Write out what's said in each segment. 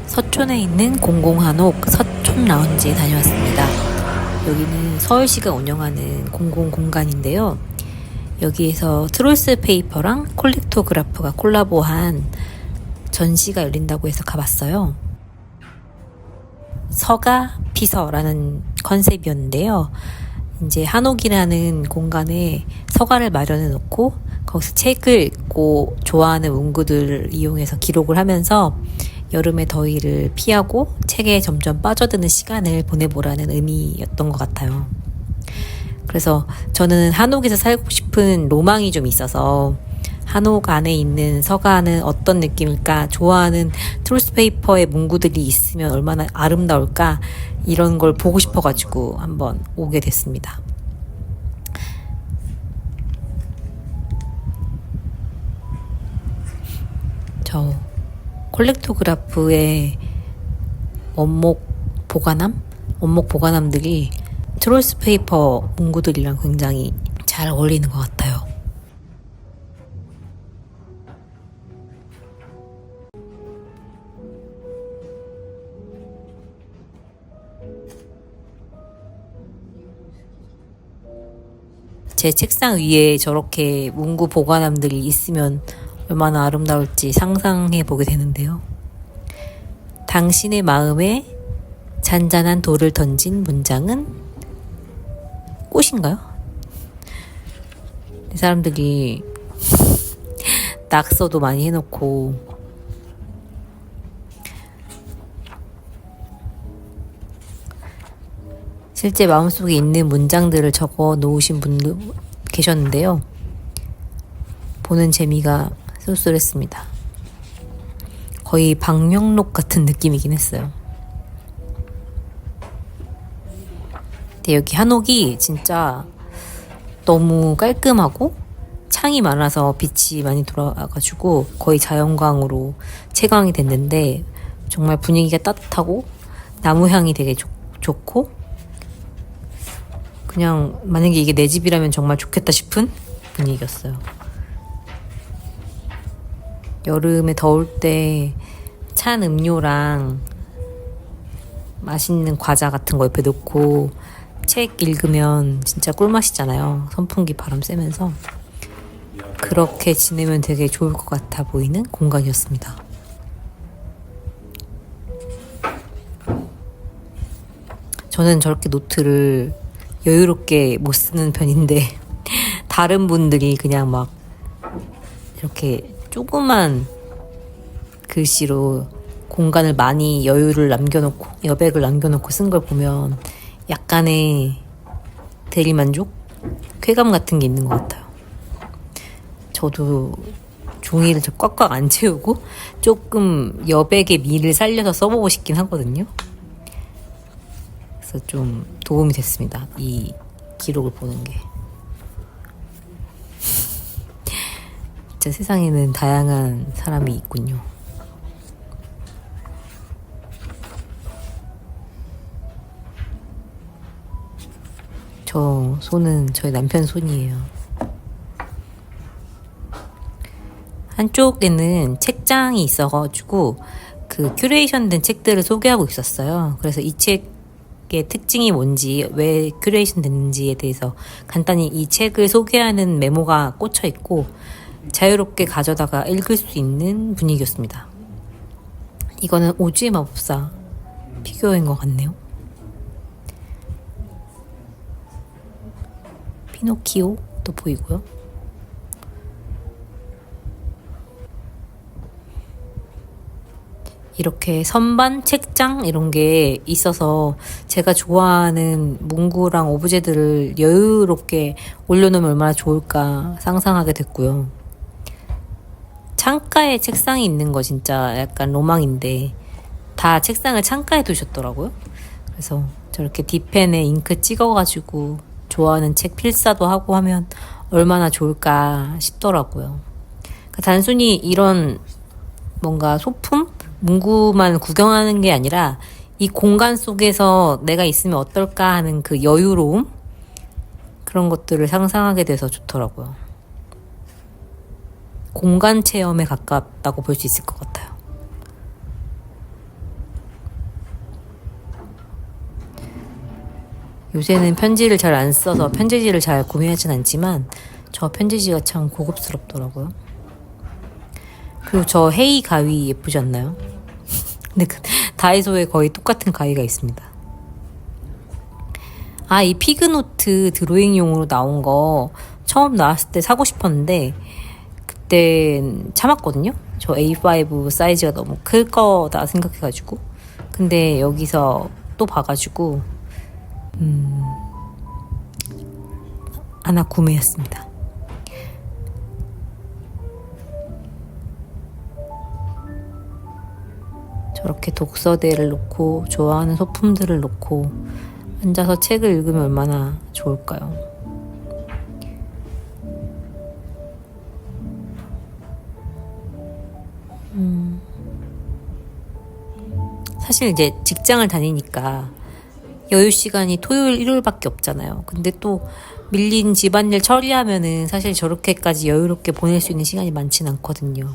서촌에 있는 공공한옥 서촌 라운지에 다녀왔습니다. 여기는 서울시가 운영하는 공공공간인데요. 여기에서 트롤스 페이퍼랑 콜렉토그라프가 콜라보한 전시가 열린다고 해서 가봤어요. 서가 피서라는 컨셉이었는데요. 이제 한옥이라는 공간에 서가를 마련해 놓고 거기서 책을 읽고 좋아하는 문구들을 이용해서 기록을 하면서 여름의 더위를 피하고 책에 점점 빠져드는 시간을 보내보라는 의미였던 것 같아요. 그래서 저는 한옥에서 살고 싶은 로망이 좀 있어서 한옥 안에 있는 서가는 어떤 느낌일까, 좋아하는 트루스페이퍼의 문구들이 있으면 얼마나 아름다울까, 이런 걸 보고 싶어가지고 한번 오게 됐습니다. 저 콜렉토그라프의 원목 보관함들이 트롤스 페이퍼 문구들이랑 굉장히 잘 어울리는 것 같아요. 제 책상 위에 저렇게 문구 보관함들이 있으면 얼마나 아름다울지 상상해 보게 되는데요. 당신의 마음에 잔잔한 돌을 던진 문장은 꽃인가요? 이 사람들이 낙서도 많이 해놓고 실제 마음속에 있는 문장들을 적어 놓으신 분도 계셨는데요. 보는 재미가 쏠쏠했습니다. 거의 방명록 같은 느낌이긴 했어요. 근데 여기 한옥이 진짜 너무 깔끔하고 창이 많아서 빛이 많이 돌아와가지고 거의 자연광으로 채광이 됐는데 정말 분위기가 따뜻하고 나무 향이 되게 좋고 그냥 만약에 이게 내 집이라면 정말 좋겠다 싶은 분위기였어요. 여름에 더울 때 찬 음료랑 맛있는 과자 같은 거 옆에 놓고 책 읽으면 진짜 꿀맛이잖아요. 선풍기 바람 쐬면서. 그렇게 지내면 되게 좋을 것 같아 보이는 공간이었습니다. 저는 저렇게 노트를 여유롭게 못 쓰는 편인데 다른 분들이 그냥 막 이렇게 조그만 글씨로 공간을 많이 여백을 남겨놓고 쓴 걸 보면 약간의 대리만족? 쾌감 같은 게 있는 것 같아요. 저도 종이를 꽉꽉 안 채우고 조금 여백의 미를 살려서 써보고 싶긴 하거든요. 그래서 좀 도움이 됐습니다. 이 기록을 보는 게. 진짜 세상에는 다양한 사람이 있군요. 저 손은 저희 남편 손이에요. 한쪽에는 책장이 있어가지고 그 큐레이션 된 책들을 소개하고 있었어요. 그래서 이 책의 특징이 뭔지, 왜 큐레이션 됐는지에 대해서 간단히 이 책을 소개하는 메모가 꽂혀 있고 자유롭게 가져다가 읽을 수 있는 분위기였습니다. 이거는 오즈의 마법사 피규어인 것 같네요. 피노키오도 보이고요. 이렇게 선반, 책장 이런 게 있어서 제가 좋아하는 문구랑 오브제들을 여유롭게 올려놓으면 얼마나 좋을까 상상하게 됐고요. 창가에 책상이 있는 거 진짜 약간 로망인데 다 책상을 창가에 두셨더라고요. 그래서 저렇게 뒷펜에 잉크 찍어가지고 좋아하는 책 필사도 하고 하면 얼마나 좋을까 싶더라고요. 그러니까 단순히 이런 뭔가 소품? 문구만 구경하는 게 아니라 이 공간 속에서 내가 있으면 어떨까 하는 그 여유로움? 그런 것들을 상상하게 돼서 좋더라고요. 공간 체험에 가깝다고 볼 수 있을 것 같아요. 요새는 편지를 잘 안 써서 편지지를 잘 구매하진 않지만 저 편지지가 참 고급스럽더라고요. 그리고 저 헤이 가위 예쁘지 않나요? 근데 다이소에 거의 똑같은 가위가 있습니다. 아, 이 피그노트 드로잉용으로 나온 거 처음 나왔을 때 사고 싶었는데 그때 참았거든요. 저 A5 사이즈가 너무 클 거다 생각해가지고. 근데 여기서 또 봐가지고 하나 구매했습니다. 저렇게 독서대를 놓고 좋아하는 소품들을 놓고 앉아서 책을 읽으면 얼마나 좋을까요? 사실 이제 직장을 다니니까 여유 시간이 토요일, 일요일밖에 없잖아요. 근데 또 밀린 집안일 처리하면은 사실 저렇게까지 여유롭게 보낼 수 있는 시간이 많진 않거든요.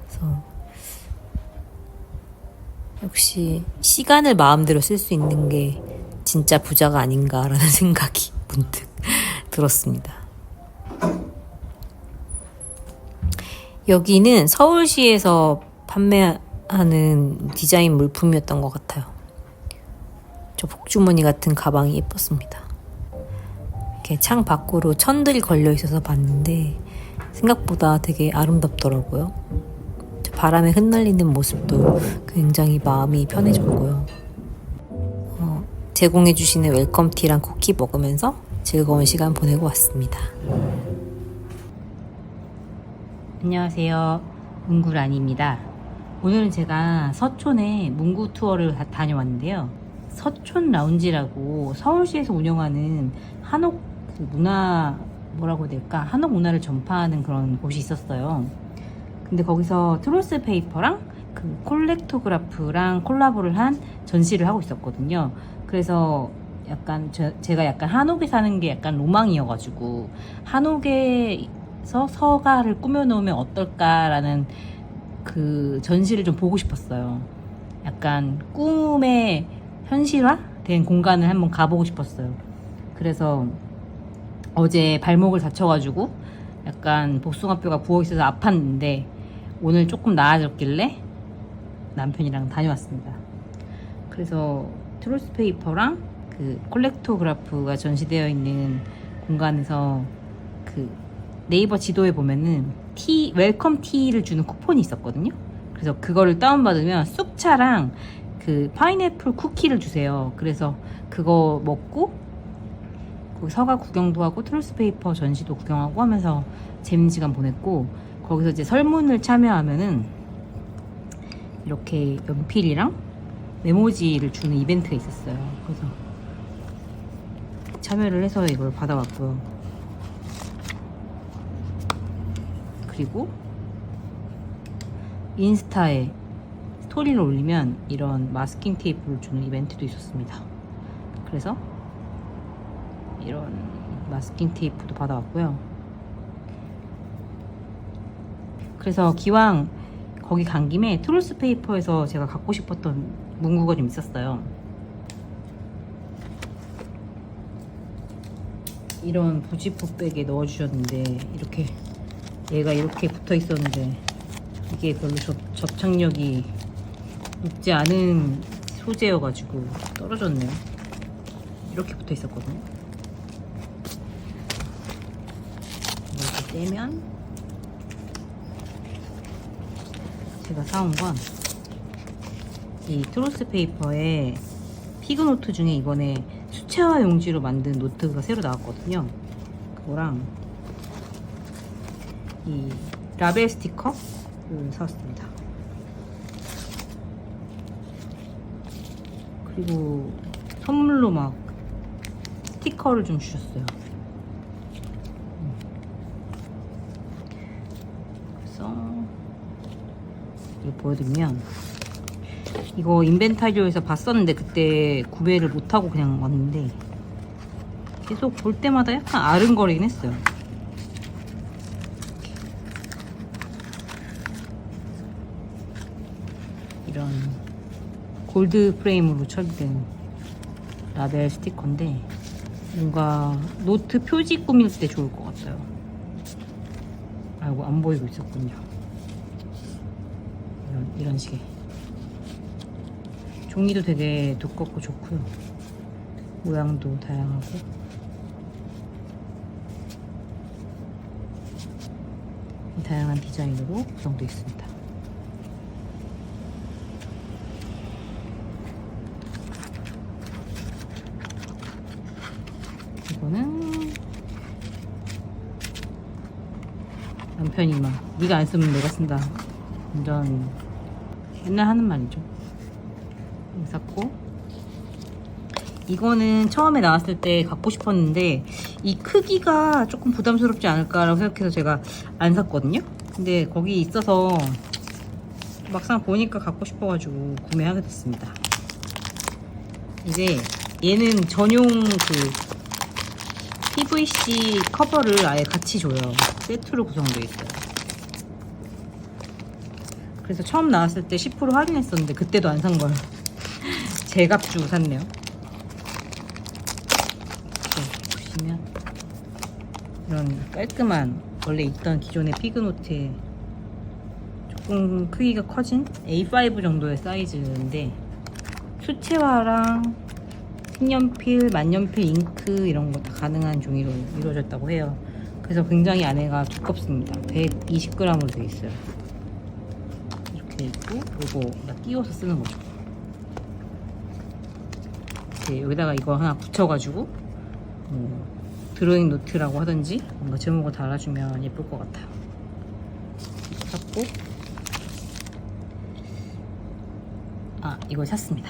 그래서 역시 시간을 마음대로 쓸 수 있는 게 진짜 부자가 아닌가라는 생각이 문득 들었습니다. 여기는 서울시에서 판매하는 디자인 물품이었던 것 같아요. 저 복주머니 같은 가방이 예뻤습니다. 이렇게 창 밖으로 천들이 걸려 있어서 봤는데 생각보다 되게 아름답더라고요. 저 바람에 흩날리는 모습도 굉장히 마음이 편해졌고요. 제공해주시는 웰컴티랑 쿠키 먹으면서 즐거운 시간 보내고 왔습니다. 안녕하세요. 문구란입니다. 오늘은 제가 서촌에 문구 투어를 다녀왔는데요. 서촌 라운지라고 서울시에서 운영하는 한옥 뭐라고 해야 될까? 한옥 문화를 전파하는 그런 곳이 있었어요. 근데 거기서 트로스 페이퍼랑 그 콜렉토그라프랑 콜라보를 한 전시를 하고 있었거든요. 그래서 약간 제가 약간 한옥에 사는 게 약간 로망이어가지고 한옥에서 서가를 꾸며놓으면 어떨까라는 그 전시를 좀 보고 싶었어요. 약간 꿈의 현실화된 공간을 한번 가보고 싶었어요. 그래서 어제 발목을 다쳐가지고 약간 복숭아뼈가 부어있어서 아팠는데 오늘 조금 나아졌길래 남편이랑 다녀왔습니다. 그래서 트로스 페이퍼랑 그 콜렉토그라프가 전시되어 있는 공간에서 그 네이버 지도에 보면은 웰컴 티를 주는 쿠폰이 있었거든요. 그래서 그거를 다운받으면 쑥차랑 그 파인애플 쿠키를 주세요. 그래서 그거 먹고 거기 서가 구경도 하고 트로스 페이퍼 전시도 구경하고 하면서 재밌는 시간 보냈고, 거기서 이제 설문을 참여하면은 이렇게 연필이랑 메모지를 주는 이벤트가 있었어요. 그래서 참여를 해서 이걸 받아왔고요. 그리고 인스타에 스토리를 올리면 이런 마스킹 테이프를 주는 이벤트도 있었습니다. 그래서 이런 마스킹 테이프도 받아왔고요. 그래서 기왕 거기 간 김에 트로스 페이퍼에서 제가 갖고 싶었던 문구가 좀 있었어요. 이런 부지포백에 넣어주셨는데 얘가 이렇게 붙어 있었는데 이게 별로 접착력이 높지 않은 소재여가지고 떨어졌네요. 이렇게 붙어 있었거든요. 이렇게 떼면 제가 사온 건 이 트로스 페이퍼에 피그노트 중에 이번에 수채화 용지로 만든 노트가 새로 나왔거든요. 그거랑 이 라벨 스티커를 사왔습니다. 그리고 선물로 막 스티커를 좀 주셨어요. 그래서 이거 보여드리면, 이거 인벤타리오에서 봤었는데 그때 구매를 못하고 그냥 왔는데 계속 볼 때마다 약간 아른거리긴 했어요. 이런 골드 프레임으로 처리된 라벨 스티커인데 뭔가 노트 표지 꾸밀 때 좋을 것 같아요. 아이고, 안 보이고 있었군요. 이런 식의 종이도 되게 두껍고 좋고요. 모양도 다양하고 다양한 디자인으로 구성되어 있습니다. 이거는 남편이 막 네가 안 쓰면 내가 쓴다, 완전 맨날 하는 말이죠. 샀고, 이거는 처음에 나왔을 때 갖고 싶었는데 이 크기가 조금 부담스럽지 않을까라고 생각해서 제가 안 샀거든요. 근데 거기 있어서 막상 보니까 갖고 싶어가지고 구매하게 됐습니다. 이제 얘는 전용 그 PVC 커버를 아예 같이 줘요. 세트로 구성되어 있어요. 그래서 처음 나왔을 때 10% 할인했었는데 그때도 안 산 걸 제값 주고 샀네요. 보시면 이런 깔끔한, 원래 있던 기존의 피그노트에 조금 크기가 커진 A5 정도의 사이즈인데 수채화랑 색연필, 만년필, 잉크 이런 거 다 가능한 종이로 이루어졌다고 해요. 그래서 굉장히 안에가 두껍습니다. 120g으로 되어 있어요. 이렇게 있고, 이거 나 띄워서 쓰는 거죠. 여기다가 이거 하나 붙여가지고 드로잉 노트라고 하든지 뭔가 제목을 달아주면 예쁠 것 같아요. 샀고, 이걸 샀습니다.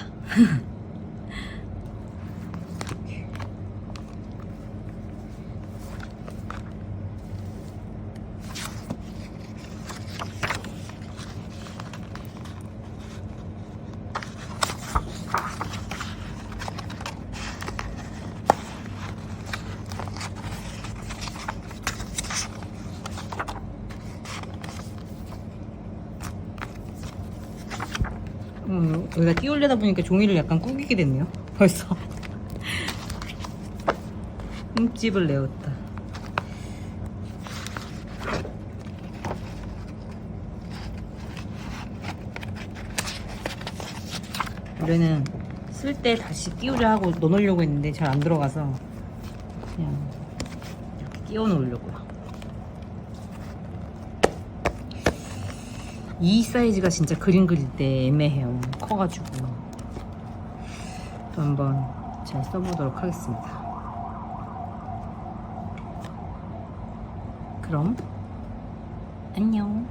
여기다 띄우려다 보니까 종이를 약간 구기게 됐네요. 벌써 흠집을 내었다. 원래는 쓸 때 다시 끼우자 하고 넣어놓으려고 했는데 잘 안 들어가서 그냥 이렇게 끼워 놓으려고요. 이 사이즈가 진짜 그림 그릴 때 애매해요. 커가지고. 또 한번 잘 써보도록 하겠습니다. 그럼 안녕.